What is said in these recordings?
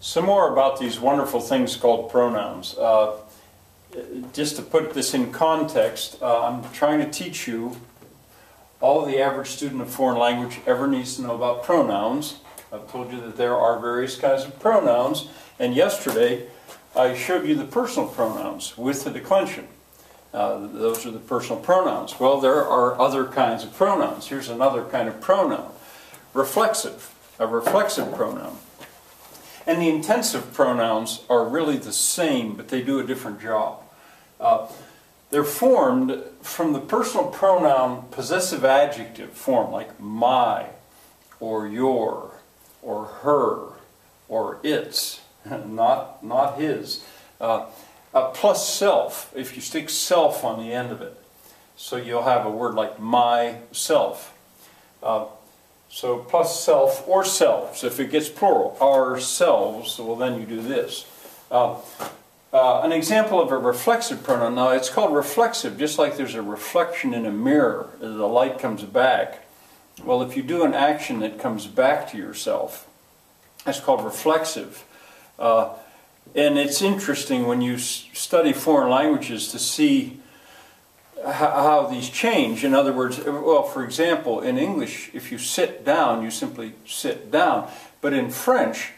Some more about these wonderful things called pronouns. Just to put this in context, I'm trying to teach you all the average student of foreign language ever needs to know about pronouns. I've told you that there are various kinds of pronouns, and yesterday I showed you the personal pronouns with the declension. Those are the personal pronouns. Well, there are other kinds of pronouns. Here's another kind of pronoun. Reflexive, a reflexive pronoun. And the intensive pronouns are really the same, but they do a different job. They're formed from the personal pronoun possessive adjective form, like my, or your, or her, or its, not his. Plus self, if you stick self on the end of it. So you'll have a word like myself. So plus self or selves, if it gets plural, ourselves, well then you do this. An example of a reflexive pronoun, now it's called reflexive, just like there's a reflection in a mirror, the light comes back. Well, if you do an action that comes back to yourself, that's called reflexive. And it's interesting when you study foreign languages to see how these change. In other words, well, for example, in English, if you sit down, you simply sit down. But in French,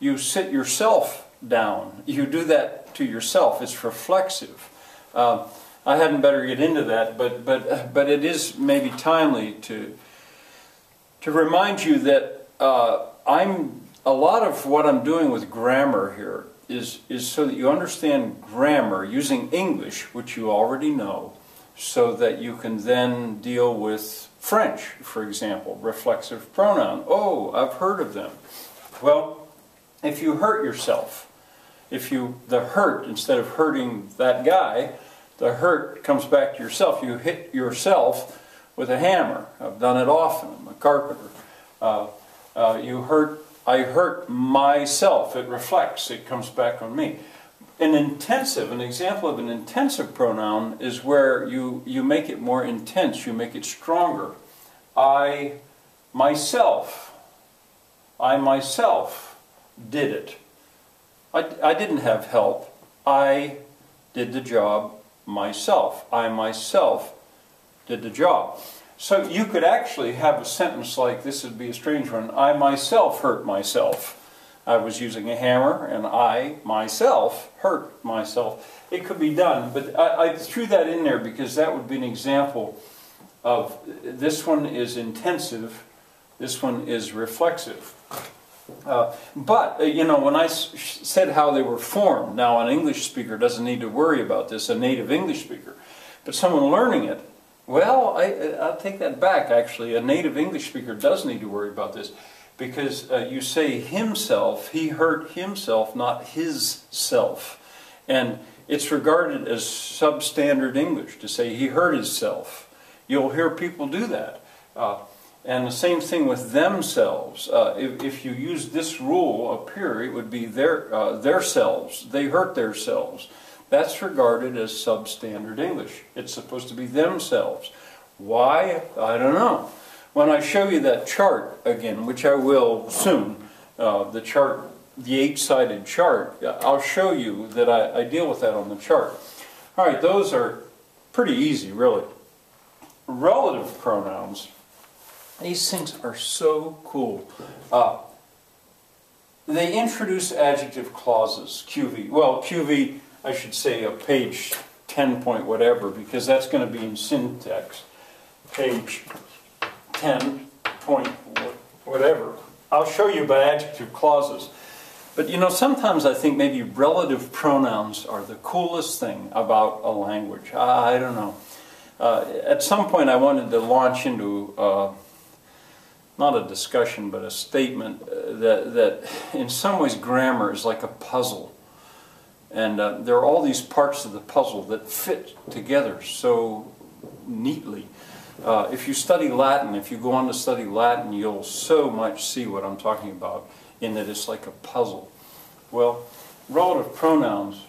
you sit yourself down. You do that to yourself. It's reflexive. I hadn't better get into that, but it is maybe timely to remind you that a lot of what I'm doing with grammar here is so that you understand grammar using English, which you already know, so that you can then deal with French, for example, reflexive pronoun. Oh, I've heard of them. Well, if you hurt yourself, the hurt, instead of hurting that guy, the hurt comes back to yourself. You hit yourself with a hammer. I've done it often. I'm a carpenter. I hurt myself. It reflects. It comes back on me. An example of an intensive pronoun is where you make it more intense, you make it stronger. I myself did it. I didn't have help. I did the job myself. I myself did the job. So you could actually have a sentence like this, would be a strange one. I myself hurt myself. I was using a hammer, and I, myself, hurt myself. It could be done, but I threw that in there because that would be an example of, this one is intensive, this one is reflexive. But, you know, when I said how they were formed, now an English speaker doesn't need to worry about this, a native English speaker. But someone learning it, well, I'll take that back, actually. A native English speaker does need to worry about this. Because you say himself, he hurt himself, not his self. And it's regarded as substandard English to say he hurt himself. You'll hear people do that. And the same thing with themselves. If you use this rule up here, it would be their selves. They hurt themselves. That's regarded as substandard English. It's supposed to be themselves. Why? I don't know. When I show you that chart again, which I will soon, the chart, the 8-sided chart, I'll show you that I deal with that on the chart. All right, those are pretty easy, really. Relative pronouns, these things are so cool. They introduce adjective clauses, QV. Well, QV, I should say page 10 point whatever, because that's going to be in syntax. Page 10 point whatever. I'll show you by adjective clauses. But you know, sometimes I think maybe relative pronouns are the coolest thing about a language. I don't know. At some point I wanted to launch into not a discussion but a statement that in some ways grammar is like a puzzle. And there are all these parts of the puzzle that fit together so neatly. If you study Latin, if you go on to study Latin, you'll so much see what I'm talking about, in that it's like a puzzle. Well, relative pronouns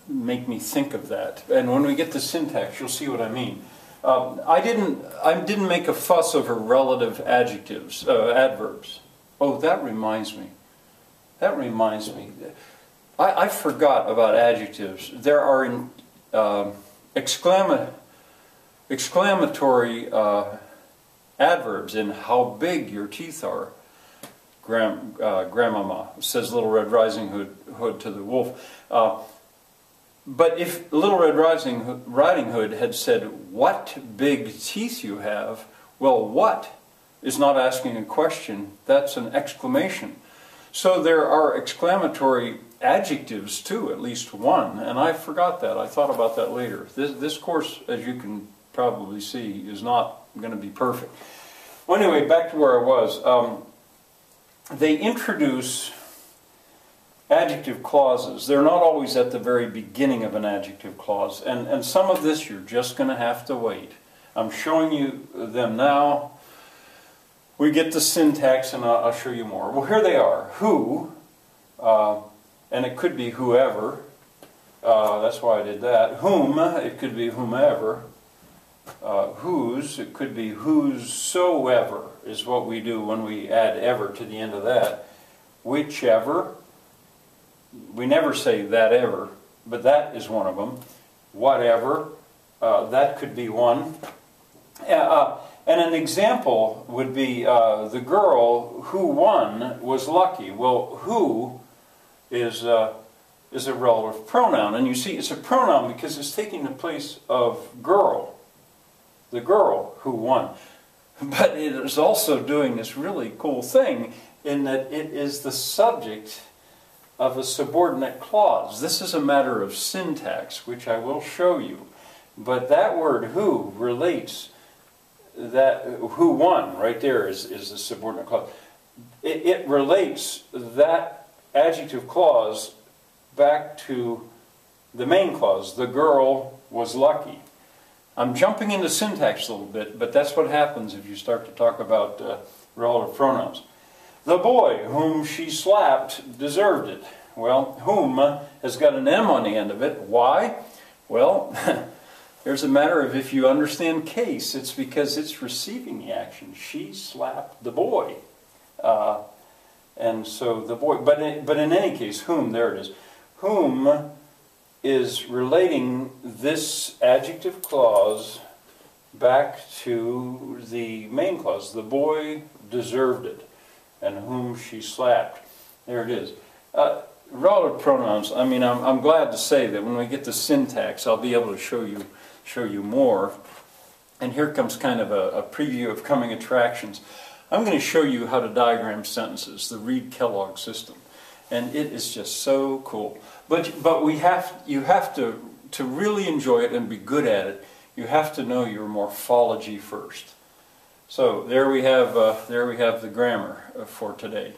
make me think of that. And when we get to syntax, you'll see what I mean. I didn't make a fuss over relative adjectives, adverbs. Oh, that reminds me. That reminds me. I forgot about adjectives. There are exclamatory adverbs in how big your teeth are. Grandmama says Little Red Riding Hood to the wolf. But if Little Red Riding Hood had said, "What big teeth you have," well, what is not asking a question, that's an exclamation. So there are exclamatory adjectives too, at least one, and I forgot that. I thought about that later. This course, as you can probably see, is not going to be perfect. Well, anyway, back to where I was. They introduce adjective clauses. They're not always at the very beginning of an adjective clause, and some of this you're just going to have to wait. I'm showing you them now. We get the syntax, and I'll show you more. Well, here they are. Who, and it could be whoever. That's why I did that. Whom, it could be whomever. Whose, it could be whosoever, is what we do when we add ever to the end of that. Whichever. We never say that ever, but that is one of them. Whatever, that could be one. And an example would be the girl who won was lucky. Well, who is a relative pronoun. And you see, it's a pronoun because it's taking the place of girl. The girl who won. But it is also doing this really cool thing in that it is the subject of a subordinate clause. This is a matter of syntax, which I will show you. But that word who relates, that who won right there is the subordinate clause. It relates that adjective clause back to the main clause. The girl was lucky. I'm jumping into syntax a little bit, but that's what happens if you start to talk about relative pronouns. The boy whom she slapped deserved it. Well, whom has got an M on the end of it. Why? Well, there's a matter of if you understand case, it's because it's receiving the action. She slapped the boy. And so the boy, but in any case, whom, there it is. Whom is relating this adjective clause back to the main clause. The boy deserved it, and whom she slapped. There it is. Relative pronouns, I mean, I'm glad to say that when we get to syntax, I'll be able to show you more. And here comes kind of a preview of coming attractions. I'm going to show you how to diagram sentences, the Reed-Kellogg system. And it is just so cool. But you have to really enjoy it and be good at it, you have to know your morphology first. So there we have the grammar for today.